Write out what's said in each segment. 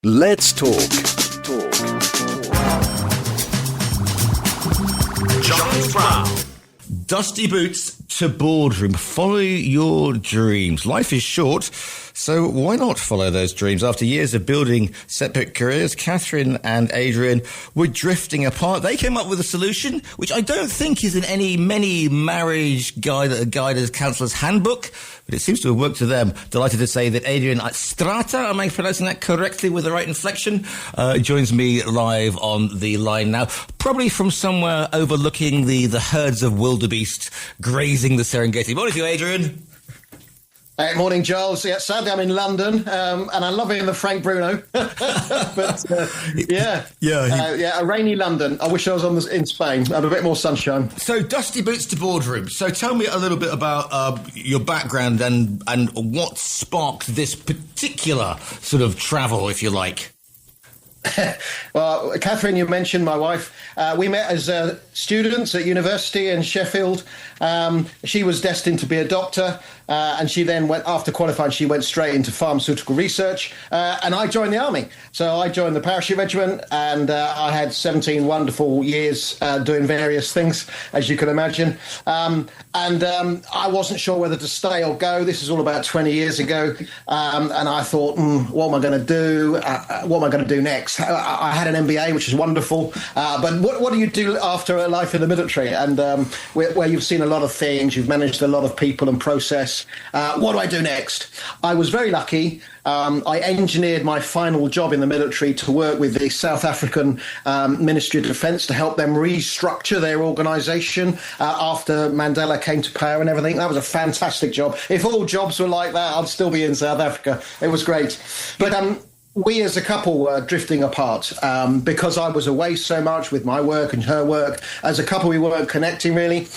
Let's talk. Giles Brown. Dusty boots to boardroom. Follow your dreams. Life is short, so why not follow those dreams? After years of building separate careers, Catherine and Adrian were drifting apart. They came up with a solution, which I don't think is in many marriage guidance counselor's handbook, but it seems to have worked for them. Delighted to say that Adrian Stratta, am I pronouncing that correctly with the right inflection, joins me live on the line now, probably from somewhere overlooking the herds of wildebeest grazing the Serengeti. Morning to you, Adrian. Morning, Giles. Yeah, sadly, I'm in London, and I'm loving the Frank Bruno. But a rainy London. I wish I was in Spain. Have a bit more sunshine. So, dusty boots to boardroom. So, tell me a little bit about your background and what sparked this particular sort of travel, if you like. Well, Catherine, you mentioned my wife. We met as students at university in Sheffield. She was destined to be a doctor, and she then went, after qualifying, she went straight into pharmaceutical research, and I joined the army. So I joined the parachute regiment, and I had 17 wonderful years doing various things, as you can imagine. And I wasn't sure whether to stay or go. This is all about 20 years ago, and I thought, what am I going to do? What am I going to do next? I had an MBA, which is wonderful, but what do you do after a life in the military? And where you've seen a lot of things, you've managed a lot of people and process. What do I do next? I was very lucky. I engineered my final job in the military to work with the South African Ministry of Defence to help them restructure their organisation after Mandela came to power and everything. That was a fantastic job. If all jobs were like that, I'd still be in South Africa. It was great. But we as a couple were drifting apart because I was away so much with my work and her work. As a couple, we weren't connecting really.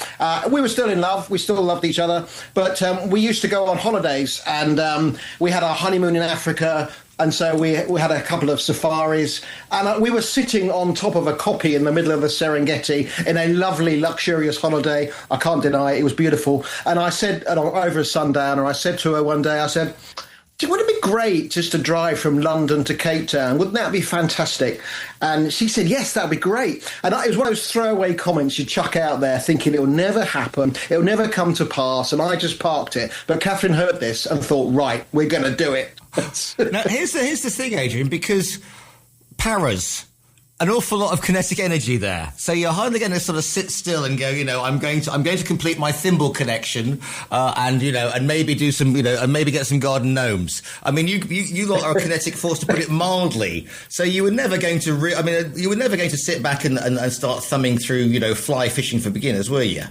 We were still in love. We still loved each other. But we used to go on holidays, and we had our honeymoon in Africa. And so we had a couple of safaris, and we were sitting on top of a koppie in the middle of the Serengeti in a lovely, luxurious holiday. I can't deny it. It was beautiful. And I said, over a sundown, I said to her one day, I said, wouldn't it be great just to drive from London to Cape Town? Wouldn't that be fantastic? And she said, yes, that'd be great. And it was one of those throwaway comments you chuck out there thinking it'll never happen, it'll never come to pass, and I just parked it. But Catherine heard this and thought, right, we're going to do it. Now, here's the thing, Adrian, because Paras, an awful lot of kinetic energy there. So you're hardly going to sort of sit still and go, I'm going to complete my thimble connection, and maybe do some, and maybe get some garden gnomes. I mean, you lot are a kinetic force, to put it mildly. So you were never going to, you were never going to sit back and start thumbing through, fly fishing for beginners, were you?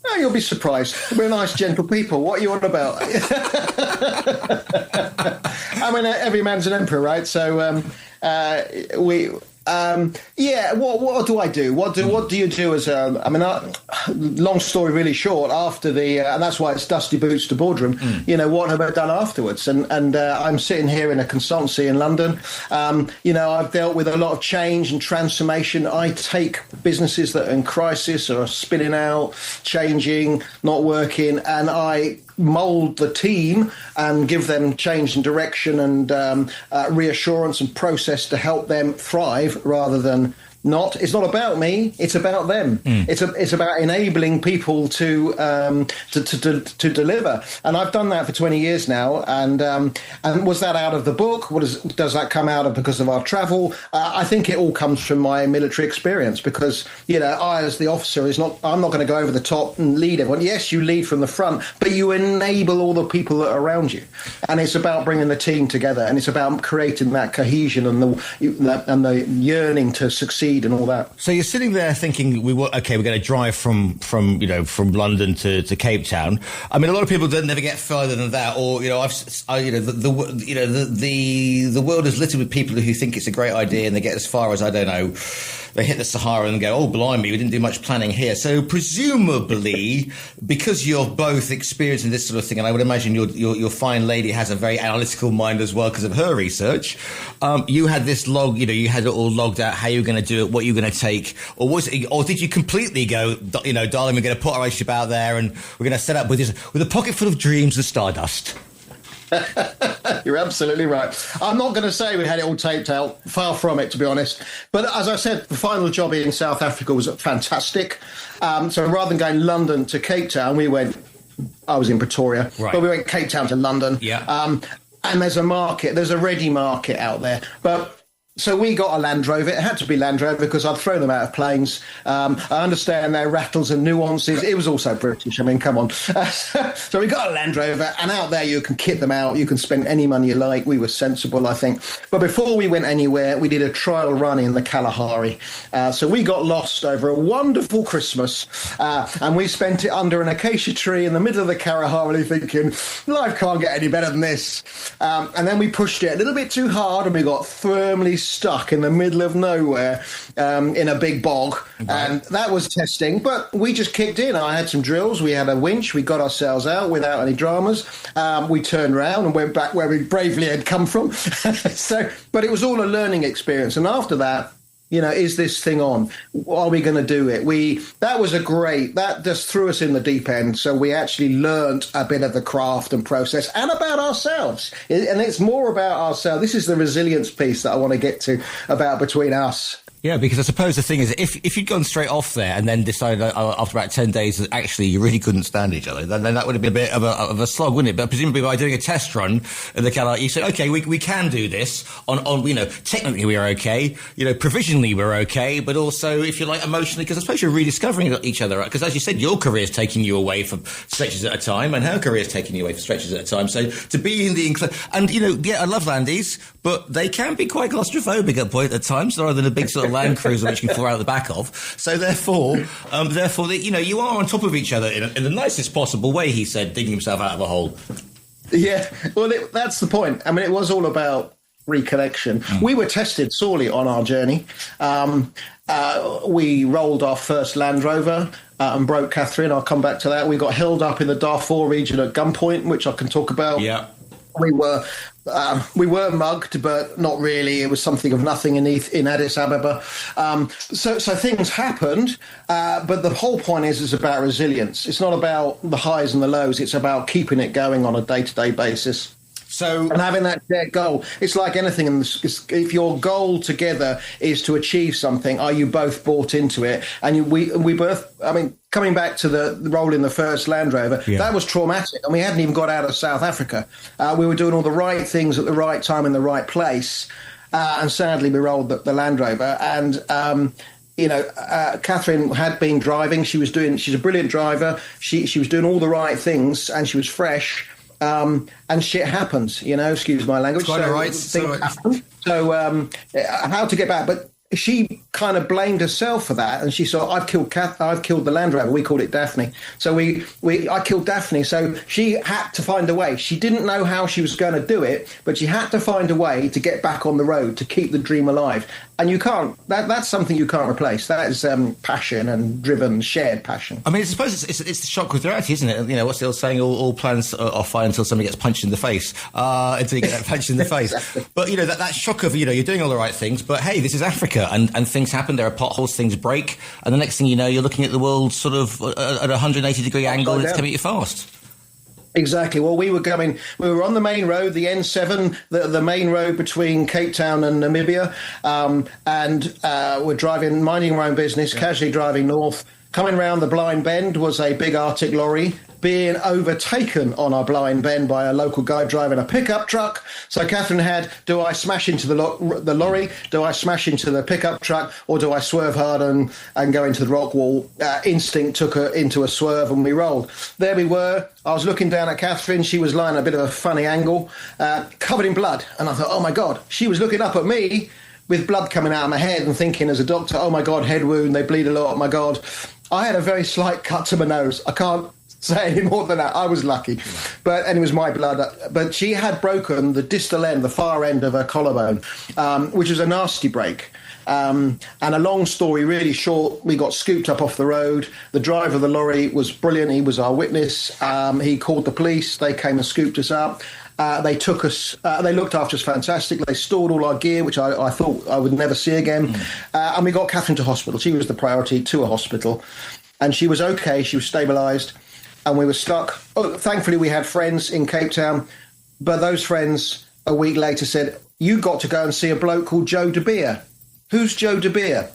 Oh, you'll be surprised. We're nice, gentle people. What are you on about? I mean, every man's an emperor, right? So what do I do? What do you do as long story really short, after and that's why it's dusty boots to boardroom. What have I done afterwards? And I'm sitting here in a consultancy in London. I've dealt with a lot of change and transformation. I take businesses that are in crisis or are spinning out, changing, not working, and I mould the team and give them change and direction and reassurance and process to help them thrive rather than not. It's not about me, it's about them. It's about enabling people to deliver. And I've done that for 20 years now. And was that out of the book? Does that come out of because of our travel? I think it all comes from my military experience, because I as the officer I'm not going to go over the top and lead everyone. Yes, you lead from the front, but you enable all the people that are around you. And it's about bringing the team together, and it's about creating that cohesion and the yearning to succeed and all that. So you're sitting there thinking, we're going to drive from London to Cape Town. I mean, a lot of people don't never get further than that, or the world is littered with people who think it's a great idea and they get as far as, I don't know, they hit the Sahara and go, oh, blimey, we didn't do much planning here. So presumably, because you're both experienced in this sort of thing, and I would imagine your fine lady has a very analytical mind as well because of her research, you had this log, you had it all logged out, how you were going to do it, what you were going to take, or did you completely go, darling, we're going to put our relationship out there and we're going to set up with a pocket full of dreams and stardust? You're absolutely right. I'm not going to say we had it all taped out. Far from it, to be honest. But as I said, the final job in South Africa was fantastic. So rather than going London to Cape Town, I was in Pretoria, but we went Cape Town to London. Yeah. And there's a ready market out there. But so we got a Land Rover. It had to be Land Rover because I'd thrown them out of planes. I understand their rattles and nuances. It was also British. I mean, come on. So we got a Land Rover, and out there you can kit them out. You can spend any money you like. We were sensible, I think. But before we went anywhere, we did a trial run in the Kalahari. So we got lost over a wonderful Christmas, and we spent it under an acacia tree in the middle of the Kalahari thinking, life can't get any better than this. And then we pushed it a little bit too hard, and we got firmly stuck in the middle of nowhere in a big bog. And that was testing, but we just kicked in. I had some drills, we had a winch, we got ourselves out without any dramas. We turned around and went back where we bravely had come from. But it was all a learning experience. And after that, is this thing on? Are we going to do it? That just threw us in the deep end. So we actually learnt a bit of the craft and process and about ourselves. And it's more about ourselves. This is the resilience piece that I want to get to about between us. Yeah, because I suppose the thing is, if you'd gone straight off there and then decided after about 10 days that actually you really couldn't stand each other, then that would have been a bit of a slog, wouldn't it? But presumably by doing a test run in the Kalahari, you said, okay, we can do this. On technically we're okay, provisionally we're okay, but also, if you like, emotionally, because I suppose you're rediscovering each other, right? Because as you said, your career's taking you away for stretches at a time, and her career's taking you away for stretches at a time. So to be in the I love Landies, but they can be quite claustrophobic at times, rather than a big sort of Land Cruiser which you can fall out the back of. So therefore, you are on top of each other in the nicest possible way. He said, digging himself out of a hole. Yeah, well, that's the point. I mean, it was all about reconnection. We were tested sorely on our journey. We rolled our first Land Rover and broke Catherine. I'll come back to that. We got held up in the Darfur region at gunpoint, which I can talk about. Yeah. We were mugged, but not really. It was something of nothing in Addis Ababa. So things happened, but the whole point is about resilience. It's not about the highs and the lows. It's about keeping it going on a day-to-day basis. And having that shared goal. It's like anything. If your goal together is to achieve something, are you both bought into it? And we both, I mean, coming back to the role in the first Land Rover, that was traumatic. And we hadn't even got out of South Africa. We were doing all the right things at the right time in the right place. And sadly, we rolled the Land Rover. And Catherine had been driving. She's a brilliant driver. She was doing all the right things, and she was fresh. And shit happens, excuse my language. Quite all right. Things happen. So how to get back? But she kind of blamed herself for that, and she said, I've killed the Land Rover. We called it Daphne. So I killed Daphne. So she had to find a way. She didn't know how she was going to do it, but she had to find a way to get back on the road, to keep the dream alive. And you can't, that's something you can't replace. That is passion and shared passion. I mean, I suppose it's the shock with reality, isn't it? What's the old saying? All plans are fine until somebody gets punched in the face. Until you get that punched in the face. Exactly. But, that shock of, you're doing all the right things, but hey, this is Africa, and things happen. There are potholes, things break. And the next thing you know, you're looking at the world sort of at a 180-degree angle, and it's coming at you fast. Exactly. Well, we were on the main road, the N7, the main road between Cape Town and Namibia, and we're minding our own business, casually driving north. Coming round the blind bend was a big Arctic lorry being overtaken on our blind bend by a local guy driving a pickup truck. So Catherine had, do I smash into the lorry? Do I smash into the pickup truck? Or do I swerve hard and go into the rock wall? Instinct took her into a swerve, and we rolled. There we were. I was looking down at Catherine. She was lying at a bit of a funny angle, covered in blood. And I thought, oh, my God. She was looking up at me with blood coming out of my head and thinking as a doctor, oh, my God, head wound. They bleed a lot. Oh, my God. I had a very slight cut to my nose. I can't say any more than that. I was lucky. And it was my blood. But she had broken the distal end, the far end of her collarbone, which was a nasty break. And a long story really short, we got scooped up off the road. The driver of the lorry was brilliant. He was our witness. He called the police. They came and scooped us up. They took us, they looked after us fantastic. They stored all our gear, which I thought I would never see again. And we got Catherine to hospital. She was the priority, to a hospital. And she was okay. She was stabilised. And we were stuck. Oh, thankfully, we had friends in Cape Town. But those friends a week later said, you got to go and see a bloke called Joe De Beer. Who's Joe De Beer?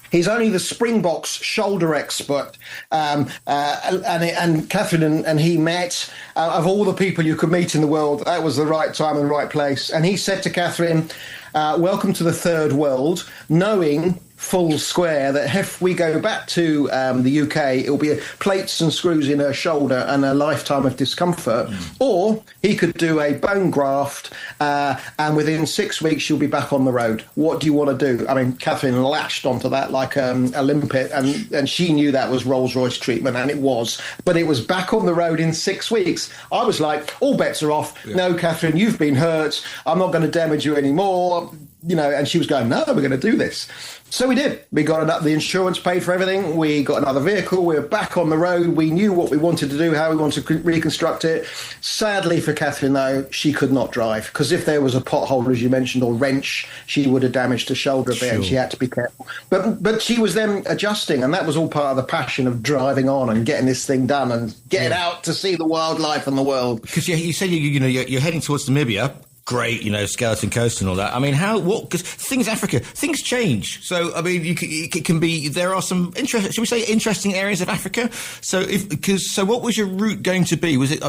He's only the Springboks shoulder expert. And Catherine and he met. Of all the people you could meet in the world, that was the right time and right place. And he said to Catherine, welcome to the third world, knowing full square that if we go back to the UK, it'll be plates and screws in her shoulder and a lifetime of discomfort. Or he could do a bone graft, and within 6 weeks she'll be back on the road. What do you want to do? I mean, Catherine latched onto that like a limpet, and she knew that was Rolls-Royce treatment, and it was. But it was back on the road in 6 weeks. I was like, all bets are off. Yeah. No, Catherine, you've been hurt. I'm not going to damage you anymore. You know, and she was going, no, we're going to do this. So we did. We got the insurance paid for everything. We got another vehicle. We were back on the road. We knew what we wanted to do, how we wanted to reconstruct it. Sadly for Catherine, though, she could not drive, because if there was a pothole, as you mentioned, or wrench, she would have damaged her shoulder a bit, and she had to be careful. But she was then adjusting, and that was all part of the passion of driving on and getting this thing done and getting out to see the wildlife and the world. Because you said you're heading towards Namibia. Great, Skeleton Coast and all that. I mean, because Africa, things change. So, I mean, it can be, there are some interesting areas of Africa. So, so what was your route going to be? Was it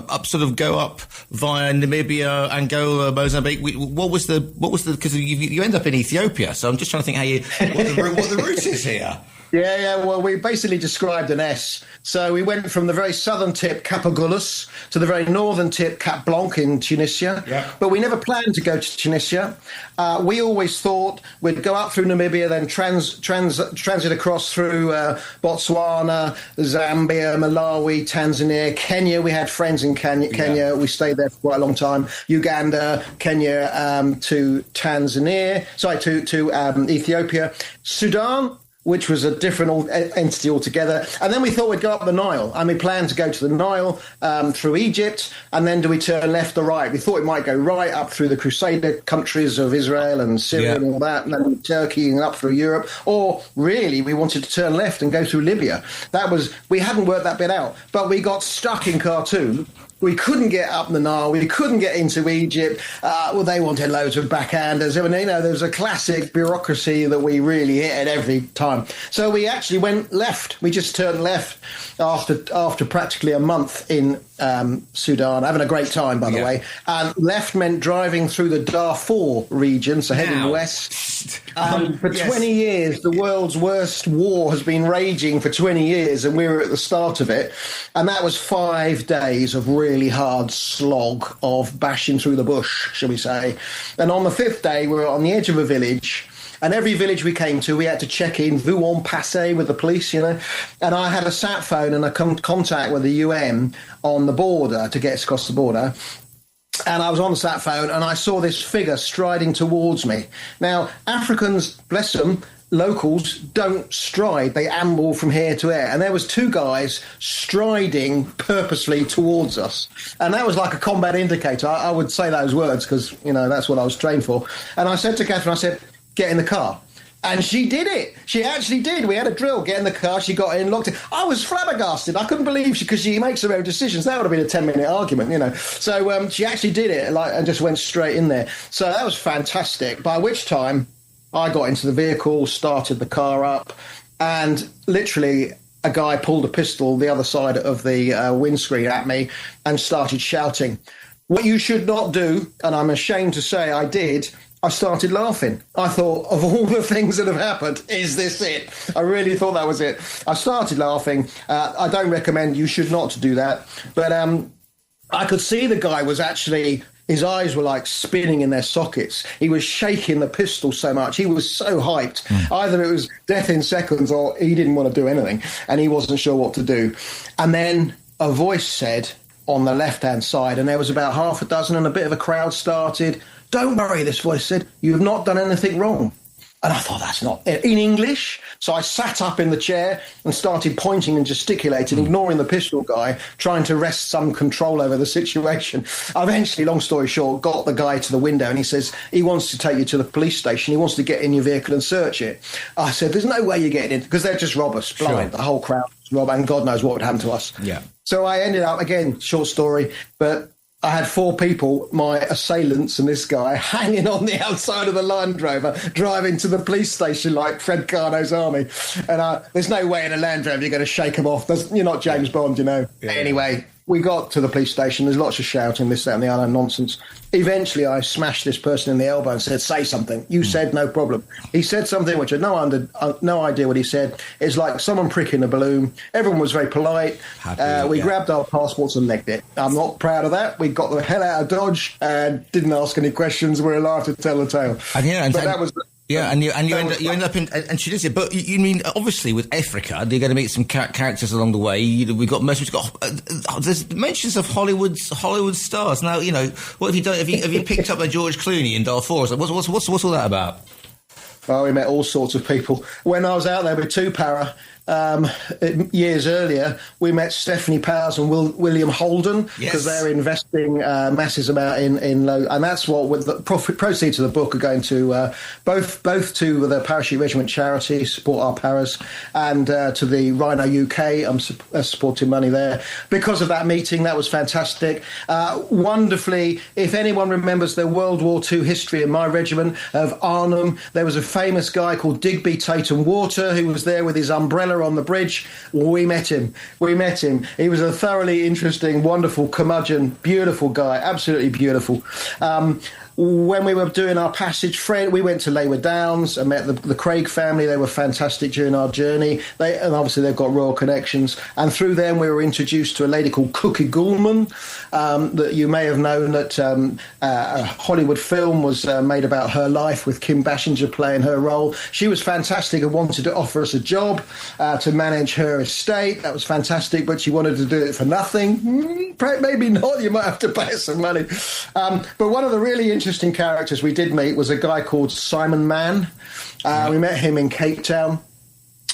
go up via Namibia, Angola, Mozambique? What was because you end up in Ethiopia. So I'm just trying to think what the route is here. Yeah. Well, we basically described an S. So we went from the very southern tip, Cap Agulhas, to the very northern tip, Cap Blanc in Tunisia. Yeah. But we never planned to go to Tunisia. We always thought we'd go up through Namibia, then transit across through Botswana, Zambia, Malawi, Tanzania, Kenya. We had friends in Kenya. Yeah. We stayed there for quite a long time. Uganda, Kenya, to Tanzania. Sorry, to Ethiopia. Sudan, which was a different entity altogether. And then we thought we'd go up the Nile. And we planned to go to the Nile through Egypt. And then do we turn left or right? We thought it might go right up through the Crusader countries of Israel and Syria and all that, and then Turkey and up through Europe. Or really, we wanted to turn left and go through Libya. We hadn't worked that bit out. But we got stuck in Khartoum. We couldn't get up the Nile. We couldn't get into Egypt. They wanted loads of backhanders. I mean, there was a classic bureaucracy that we really hit at every time. So we actually went left. We just turned left after practically a month in Sudan, having a great time, by the way. And left meant driving through the Darfur region, so heading west. For 20 years, the world's worst war has been raging for 20 years, and we were at the start of it. And that was 5 days of really hard slog of bashing through the bush, shall we say. And on the 5th day, we were on the edge of a village. And every village we came to, we had to check in, vous en passez, with the police, And I had a sat phone and a contact with the UN on the border to get us across the border. And I was on the sat phone and I saw this figure striding towards me. Now, Africans, bless them, locals don't stride. They amble from here to there. And there was 2 guys striding purposely towards us. And that was like a combat indicator. I would say those words because, that's what I was trained for. And I said to Catherine, I said, get in the car. And she did it. She actually did. We had a drill. Get in the car. She got in, locked it. I was flabbergasted. I couldn't believe because she makes her own decisions. That would have been a 10-minute argument, So she actually did it and just went straight in there. So that was fantastic. By which time I got into the vehicle, started the car up, and literally a guy pulled a pistol the other side of the windscreen at me and started shouting. What you should not do, and I'm ashamed to say I did, I started laughing. I thought, of all the things that have happened, is this it? I really thought that was it. I started laughing. I don't recommend, you should not do that. But I could see the guy was actually, his eyes were like spinning in their sockets. He was shaking the pistol so much. He was so hyped. Either it was death in seconds or he didn't want to do anything and he wasn't sure what to do. And then a voice said on the left-hand side, and there was about half a dozen and a bit of a crowd started, "Don't worry," this voice said, "you have not done anything wrong." And I thought, that's not in English. So I sat up in the chair and started pointing and gesticulating, ignoring the pistol guy, trying to wrest some control over the situation. I eventually, long story short, got the guy to the window and he says, he wants to take you to the police station. He wants to get in your vehicle and search it. I said, there's no way you're getting in, because they'd just rob us blind. Sure. The whole crowd was robbed, and God knows what would happen to us. Yeah. So I ended up, again, short story, but I had 4 people, my assailants and this guy, hanging on the outside of the Land Rover, driving to the police station like Fred Carno's army. And there's no way in a Land Rover you're going to shake them off. You're not James Bond, you know. Yeah. Anyway, we got to the police station. There's lots of shouting, this, that, and the other nonsense. Eventually, I smashed this person in the elbow and said, say something. You said no problem. He said something which I had no idea what he said. It's like someone pricking a balloon. Everyone was very polite. We grabbed our passports and legged it. I'm not proud of that. We got the hell out of Dodge and didn't ask any questions. We were alive to tell the tale. That was... Yeah, and you end up in, and she does it. But you mean obviously with Africa, you're going to meet some characters along the way. We've got there's mentions of Hollywood stars. Now, you know, what have you done? Have you picked up a George Clooney in Darfur? What's all that about? Oh, we met all sorts of people. When I was out there with 2 Para, years earlier, we met Stephanie Powers and William Holden, because they're investing massive amount in low, and that's what with the proceeds of the book are going to both to the Parachute Regiment charity, support our paras, and to the Rhino UK. I'm supporting money there because of that meeting. That was fantastic. Wonderfully, if anyone remembers the World War II history in my regiment of Arnhem, there was a famous guy called Digby Tatum Water who was there with his umbrella on the bridge. We met him. He was a thoroughly interesting, wonderful curmudgeon, beautiful guy, absolutely beautiful. When we were doing our passage, we went to Leeward Downs and met the Craig family. They were fantastic during our journey. And obviously they've got royal connections. And through them, we were introduced to a lady called Cookie Goulman, that you may have known that a Hollywood film was made about her life with Kim Basinger playing her role. She was fantastic and wanted to offer us a job to manage her estate. That was fantastic, but she wanted to do it for nothing. Maybe not. You might have to pay us some money. But one of the really interesting characters we did meet was a guy called Simon Mann. We met him in Cape Town.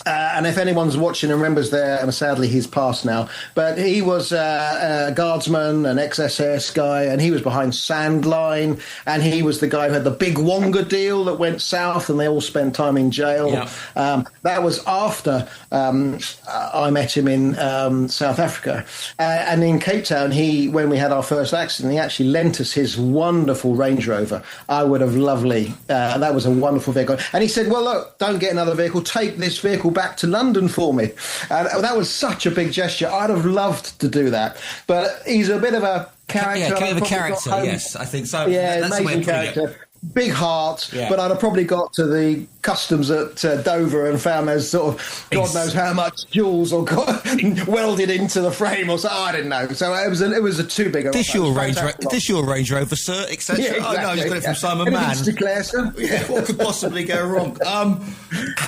And if anyone's watching and remembers there, and sadly he's passed now, but he was a guardsman, an ex-SS guy, and he was behind Sandline, and he was the guy who had the big Wonga deal that went south, and they all spent time in jail. Yeah. That was after I met him in South Africa. And in Cape Town, when we had our first accident, he actually lent us his wonderful Range Rover. I would have that was a wonderful vehicle. And he said, well, look, don't get another vehicle, take this vehicle back to London for me. And that was such a big gesture. I'd have loved to do that. But he's a bit of a character. Yeah, kind of a character, yes, I think so. Yeah, that's amazing character. Big heart, but I'd have probably got to the customs at Dover and found there's sort of God knows how much jewels or welded into the frame or so. I didn't know. So it was a too big a This your Range Rover, sir, etc. Yeah, exactly. Oh no, he's got it from Simon Mann. Declare, sir. Yeah, what could possibly go wrong?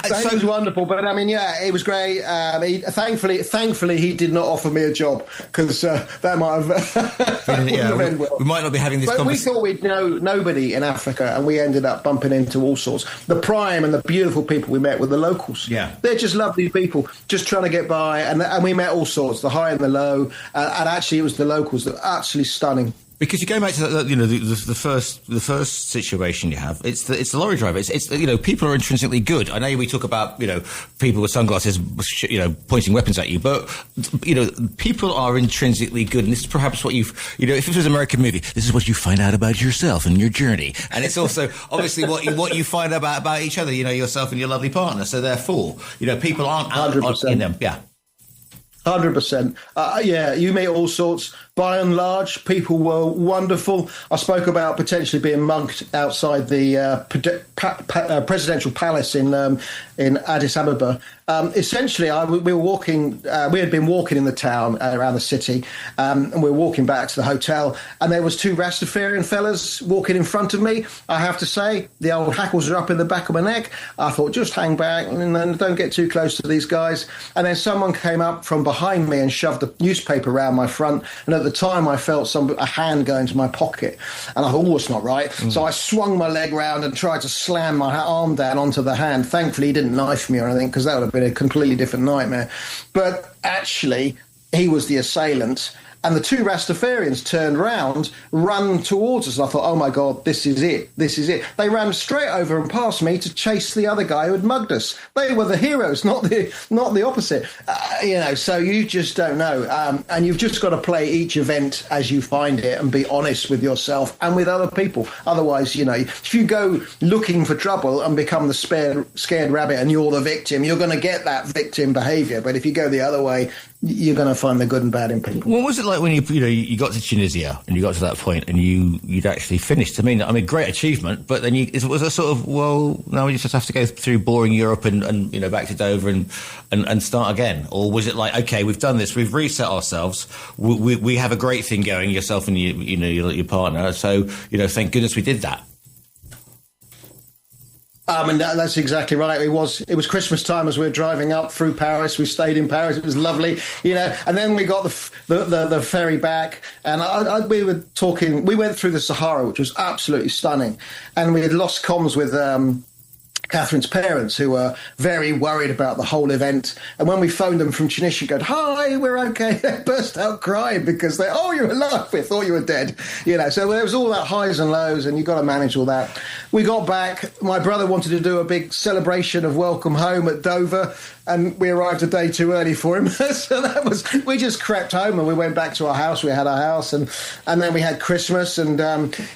It was wonderful, but I mean, yeah, it was great. Thankfully, he did not offer me a job because that might have ended well. We might not be having this conversation. We thought we'd know nobody in Africa, and we ended up bumping into all sorts. The prime and the beautiful people we met were the locals. Yeah, they're just lovely people, just trying to get by, and we met all sorts, the high and the low, and actually it was the locals that were actually stunning. Because you're going back to the first situation you have. It's the lorry driver. It's people are intrinsically good. I know we talk about people with sunglasses pointing weapons at you, but people are intrinsically good, and this is perhaps what if this was an American movie, this is what you find out about yourself and your journey, and it's also obviously what you find about each other. Yourself and your lovely partner. So therefore, people aren't 100% in them. Yeah. 100%. You meet all sorts. By and large, people were wonderful. I spoke about potentially being mugged outside the presidential palace in Addis Ababa. Essentially, we were walking. We had been walking in the town around the city, and we were walking back to the hotel. And there was 2 Rastafarian fellas walking in front of me. I have to say, the old hackles are up in the back of my neck. I thought, just hang back and don't get too close to these guys. And then someone came up from behind me and shoved a newspaper around my front. And at the time, I felt a hand go into my pocket, and I thought, it's not right. So I swung my leg round and tried to slam my arm down onto the hand. Thankfully, he didn't knife me or anything, because that would have been a completely different nightmare. But actually, he was the assailant. And the two Rastafarians turned round, ran towards us. And I thought, oh, my God, this is it. This is it. They ran straight over and past me to chase the other guy who had mugged us. They were the heroes, not the opposite. So you just don't know. And you've just got to play each event as you find it and be honest with yourself and with other people. Otherwise, if you go looking for trouble and become the scared rabbit and you're the victim, you're going to get that victim behaviour. But if you go the other way, you're going to find the good and bad in people. What was it like when you got to Tunisia and you got to that point and you'd actually finished? I mean, great achievement, but then was it sort of, well, now we just have to go through boring Europe and back to Dover and start again? Or was it like, okay, we've done this, we've reset ourselves, we have a great thing going, yourself and your partner, so thank goodness we did that? And that's exactly right. It was Christmas time as we were driving up through Paris. We stayed in Paris. It was lovely, and then we got the ferry back, and we were talking. We went through the Sahara, which was absolutely stunning, and we had lost comms with Catherine's parents, who were very worried about the whole event. And when we phoned them from Tunisia, going, "Hi, we're okay," they burst out crying because you're alive. We thought you were dead. So there was all that highs and lows, and you've got to manage all that. We got back. My brother wanted to do a big celebration of welcome home at Dover, and we arrived a day too early for him. So we just crept home and we went back to our house. We had our house, and then we had Christmas, and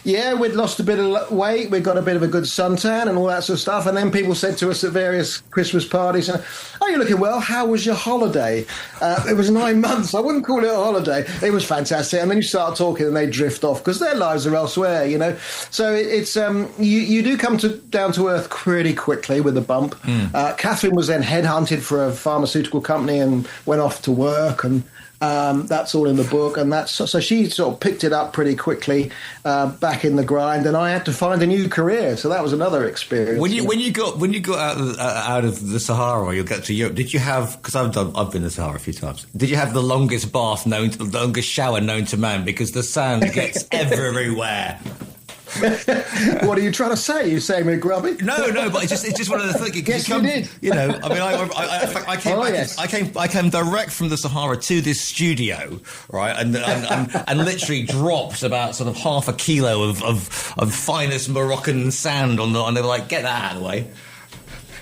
we'd lost a bit of weight. We got a bit of a good suntan and all that sort of stuff. And then people said to us at various Christmas parties, "Oh, you're looking well. How was your holiday?" It was 9 months. I wouldn't call it a holiday. It was fantastic. And then you start talking and they drift off because their lives are elsewhere, So it's you do come down to earth pretty quickly with a bump. Catherine was then headhunted for a pharmaceutical company and went off to work, and that's all in the book. And so she sort of picked it up pretty quickly, back in the grind, and I had to find a new career. So that was another experience. When you got out of the Sahara, or you got to Europe, did you have? Because I've been to the Sahara a few times. Did you have the longest bath the longest shower known to man? Because the sand gets everywhere. What are you trying to say? You saying we're grubby? No, but it's just one of the things. Yes, you did. I came direct from the Sahara to this studio, right, and literally dropped about sort of half a kilo of finest Moroccan sand and they were like, get that out of the way.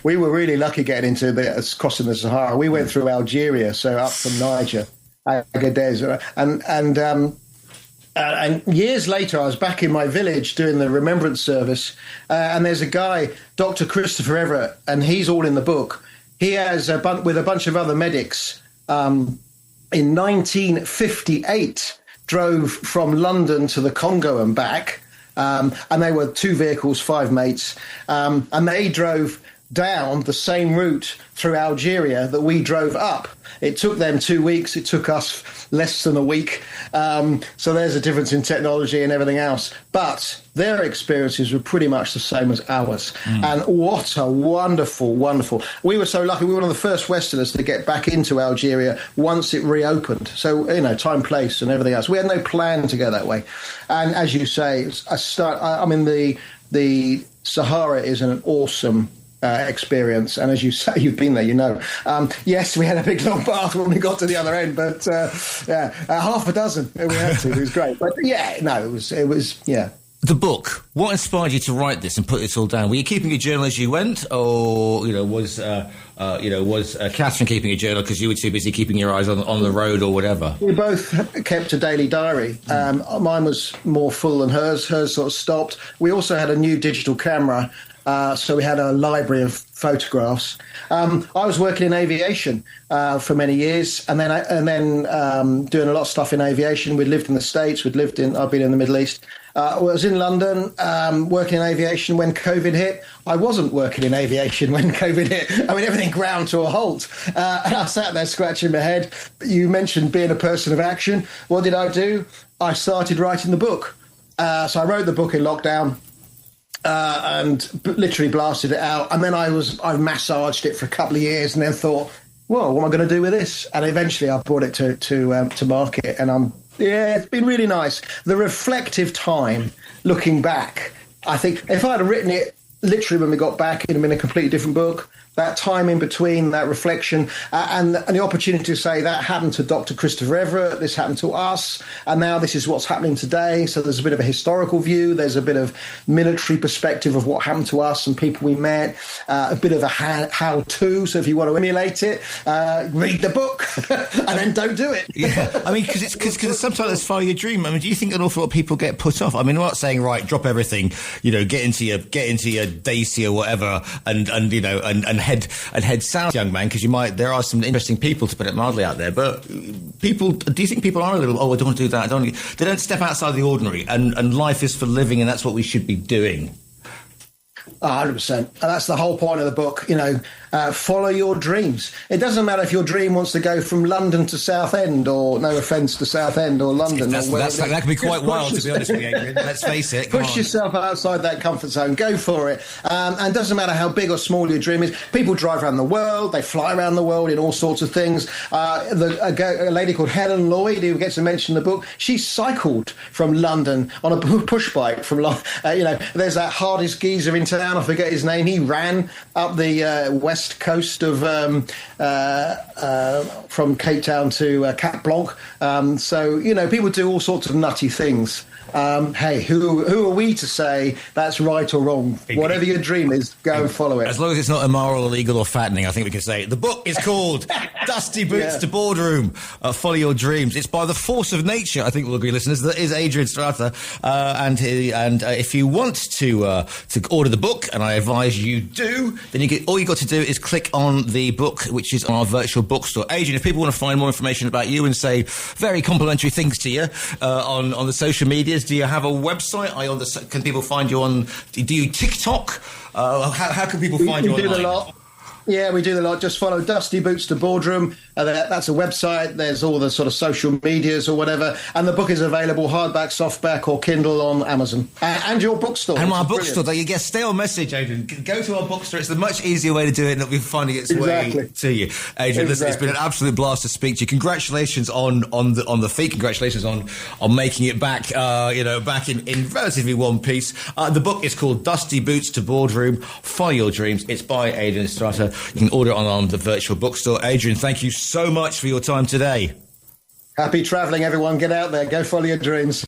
We were really lucky getting into crossing the Sahara. We went through Algeria, so up from Niger, Agadez, and years later, I was back in my village doing the remembrance service, and there's a guy, Dr. Christopher Everett, and he's all in the book. He has, with a bunch of other medics, in 1958, drove from London to the Congo and back, and they were 2 vehicles, 5 mates, and they drove down the same route through Algeria that we drove up. It took them 2 weeks. It took us less than a week. So there's a difference in technology and everything else. But their experiences were pretty much the same as ours. And what a wonderful, wonderful. We were so lucky. We were one of the first Westerners to get back into Algeria once it reopened. So, time, place and everything else. We had no plan to go that way. And as you say, the Sahara is an awesome experience, and as you say, you've been there, yes, we had a big long bath when we got to the other end, but half a dozen we had to. It was great, but it was The book, what inspired you to write this and put this all down? Were you keeping a journal as you went, or was Catherine keeping a journal because you were too busy keeping your eyes on the road or whatever? We both kept a daily diary. Mine was more full than hers. Hers sort of stopped. We also had a new digital camera. So we had a library of photographs. I was working in aviation for many years, and then doing a lot of stuff in aviation. We'd lived in the States. I've been in the Middle East. I was in London working in aviation when COVID hit. I wasn't working in aviation when COVID hit. I mean, everything ground to a halt. And I sat there scratching my head. You mentioned being a person of action. What did I do? I started writing the book. So I wrote the book in lockdown. And literally blasted it out. And then I massaged it for a couple of years and then thought, well, what am I going to do with this? And eventually I brought it to market. And it's been really nice. The reflective time, looking back, I think if I'd have written it literally when we got back, it'd have been a completely different book. That time in between, that reflection, and the opportunity to say that happened to Dr. Christopher Everett, this happened to us, and now this is what's happening today. So there's a bit of a historical view, there's a bit of military perspective of what happened to us and people we met, a bit of a how-to. So if you want to emulate it, read the book and then don't do it. Yeah, I mean, because sometimes it's follow your dream. I mean, do you think an awful lot of people get put off? I mean, I'm not saying right, drop everything, get into your Daisy or whatever, and head south, young man, because there are some interesting people, to put it mildly, out there. But do you think people are a little, I don't want to do that, they don't step outside the ordinary, and life is for living, and that's what we should be doing? 100%. And that's the whole point of the book, follow your dreams. It doesn't matter if your dream wants to go from London to Southend, or no offence to Southend or London. That can be quite wild, to be honest with you, Adrian. Let's face it. Push yourself outside that comfort zone. Go for it. And it doesn't matter how big or small your dream is. People drive around the world. They fly around the world in all sorts of things. A lady called Helen Lloyd, who gets a mention in the book, she cycled from London on a push bike from there's that hardest geezer in town, I forget his name. He ran up the west coast of from Cape Town to Cap Blanc. So people do all sorts of nutty things. Hey, who are we to say that's right or wrong? Whatever your dream is, go and follow it. As long as it's not immoral, illegal, or fattening, I think we can say it. The book is called Dusty Boots to Boardroom. Follow your dreams. It's by the force of nature, I think we'll agree, listeners. That is Adrian Stratta. And if you want to order the book, and I advise you do, then all you got to do is click on the book, which is on our virtual bookstore. Adrian, if people want to find more information about you and say very complimentary things to you on the social medias, do you have a website? Can people find you on? Do you TikTok? How can people find you online? We do a lot. Yeah, we do a lot. Just follow Dusty Boots to Boardroom. That's a website. There's all the sort of social medias or whatever. And the book is available hardback, softback, or Kindle on Amazon. And your bookstore. And our bookstore. There you go. Stay on message, Adrian. Go to our bookstore. It's the much easier way to do it, and it'll be finding its way to you. Adrian, listen, it's been an absolute blast to speak to you. Congratulations on the feat. Congratulations on making it back, back in relatively one piece. The book is called Dusty Boots to Boardroom. Follow your dreams. It's by Adrian Stratta. You can order it on the virtual bookstore. Adrian, thank you so much for your time today. Happy travelling, everyone. Get out there. Go follow your dreams.